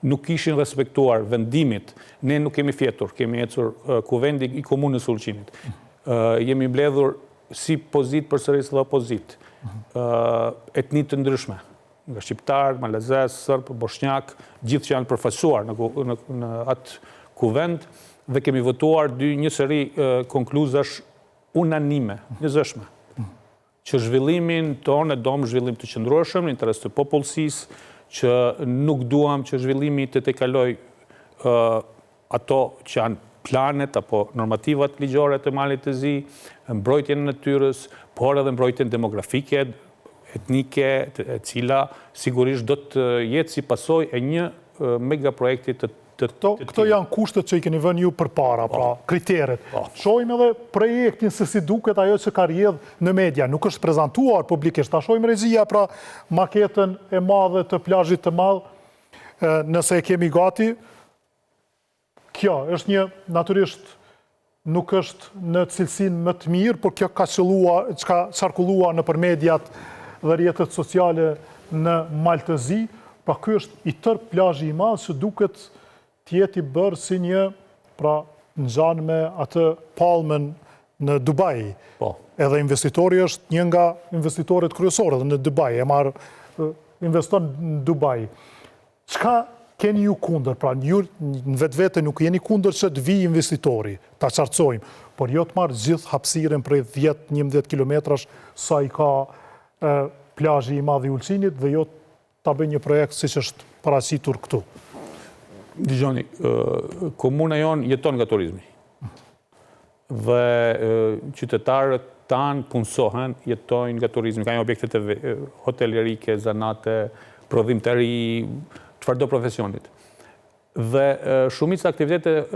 nuk ishin respektuar vendimit, ne nuk kemi fjetur, kemi ecur kuvendi i komunës Ulqinit. Jemi mbledhur si pozit përsëris dhe opozit, etnit të ndryshme, nga shqiptar, malezes, sërb, bosnjak, gjithë që janë përfaqësuar në atë kuvend, dhe kemi votuar një seri konkluzash unanime, njëzëshme, që zhvillimin tonë e dom zhvillim të qëndrueshëm, në interes të popullsisë, që nuk duam që zhvillimi të kaloj ato që janë planet apo normativat ligjore të Malit të Zi, mbrojtjen e natyrës, por edhe mbrojtjen demografike, etnike, e cila sigurisht do të jetë si pasojë e një megaprojekti të Këto janë kushtet që i keni vënë ju përpara, pra kriteret. Shojmë edhe projektin se si duket ajo që ka rjedh në media. Nuk është prezentuar publikisht. Ta shojmë Rezia, pra maketën e madhe të plazhit të madh, nëse e kemi gati. Kjo është një, natyrisht, nuk është në cilësinë më të mirë, por kjo ka qarkulluar nëpër mediat dhe rrjetet sociale në Mal të Zi. Pra ky është i tërë plazhi i madh që duket tjeti bërë si një, pra, në gjanë me atë palmën në Dubai. Edhe investitori është një nga investitorit kryesorë dhe në Dubai, investon në Dubai. Qka keni ju kundër? Pra, ju në vetë nuk jeni kundër që të vi investitori, ta qartësojmë, por jo të marrë gjithë hapësiren prej 10-11 kilometrash sa i ka plazhi i madh i Ulqinit dhe jo ta bëj një projekt si që është paraqitur këtu. Dijoni, komuna jonë jeton nga turizmi. Dhe qytetarët tanë punësohen, jetojnë nga turizmi. Ka një objektet e hotelierike, zanate, prodhim të ri, çfarëdo profesionit. Dhe shumica aktivitete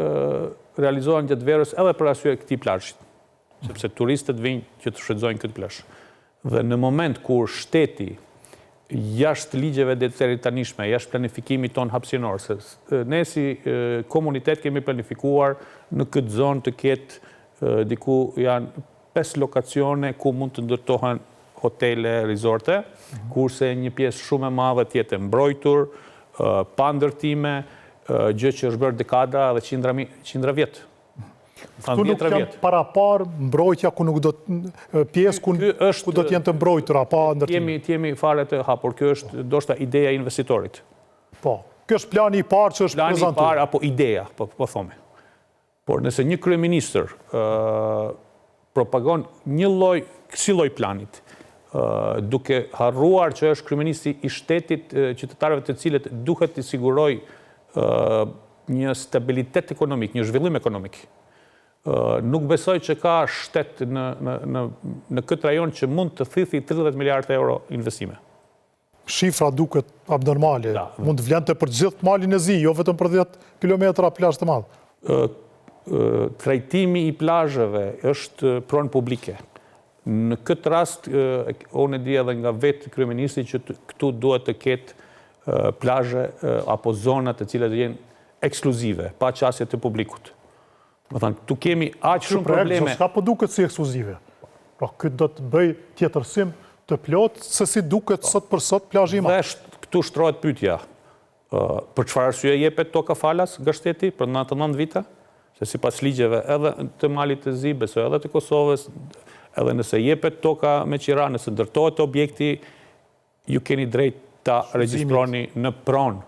realizohen gjatë verës edhe për arsye këtij plazhit, sepse turistët vinë që të shfrytëzojnë këtë plazh. Dhe në moment kur shteti jashtë ligjeve detyritanishme, jashtë planifikimit ton hapësinor, se ne si komunitet kemi planifikuar në këtë zonë të ketë diku janë 5 lokacione ku mund të ndërtohen hotele, rizorte, kurse një pjesë shumë e madhe tjetë mbrojtur, pa ndërtime, gjë që është bërë dekada dhe qindra vjetë. Këtu nuk janë para parë mbrojtja ku nuk do të pjesë ku do të jenë të mbrojtura pa ndërtime. Jemi fare të hapur, kjo është ndoshta ideja e investitorit. Po, kjo është plani i parë që është prezentuar. Plani i parë apo ideja, po thome. Por nëse një kryeministër propagon kësi lloj planit, duke harruar që është kryeministri i shtetit, qytetarëve të cilët duhet të siguroj një stabilitet ekonomik, një zhvillim ekonomik. Nuk besoj që ka shtet në këtë rajon që mund të thithi 30 miliardë euro investime. Shifra duket abnormale. Mund të vlente për gjithë Malin e Zi, jo vetëm për 10 kilometra plazh të madh. Trajtimi i plazheve është pronë publike. Në këtë rast, unë e di edhe nga vetë kryeministri që këtu duhet të ketë plazhe apo zona të cilat jenë ekskluzive, pa qasje të publikut. Më thënë, tu kemi aq shumë probleme. Ska po duket si ekskluzive. Pra, këtë do të bëj tjetërsim të plot, se si duket sot për sot plazhi i madh. Dhe këtu shtrohet pyetja. Për çfarë arsye jepet toka falas nga shteti për 99 vite? Se sipas ligjeve edhe të Malit të Zi, besoj edhe të Kosovës, edhe nëse jepet toka me qira, nëse ndërtohet objekti, ju keni drejt ta regjistroni në pronë.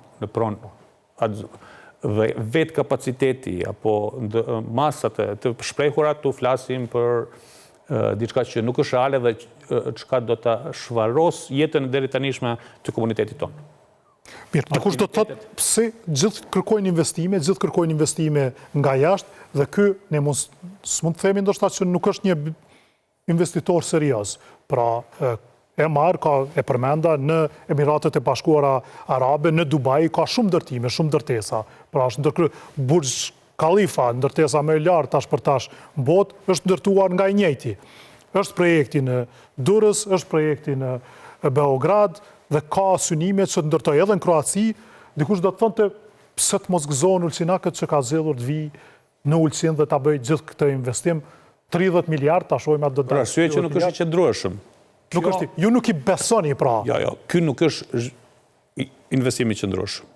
Dhe vetë kapaciteti apo masat të shprehura të flasim për diçka që nuk është reale dhe çka do ta shvaros jetën e deritanishme të komunitetit tonë. Mirë, dikush do të thotë pse gjithë kërkojnë investime nga jashtë dhe ky ne s'mund të themi ndoshta që nuk është një investitor serioz. Pra e përmenda në Emiratet e Bashkuara Arabe, në Dubai, ka shumë ndërtime, shumë ndërtesa. Pra është ndërkryer Burj Khalifa, ndërtesa më e lartë tash për tash në botë, është ndërtuar nga i njëjti. Është projekti në Durrës, është projekti në Beograd dhe ka synime që të ndërtoj edhe në Kroaci. Dikush do të thonte pse të mos gëzohen ulçinakët që ka zgjedhur të vijë në Ulçin dhe ta bëjë gjithë këtë investim 30 miliard, ta shohim atë do të. Për arsye që nuk është i qëndrueshëm. Ju nuk i besoni pra. Jo, ky nuk është investimi i qëndrueshëm.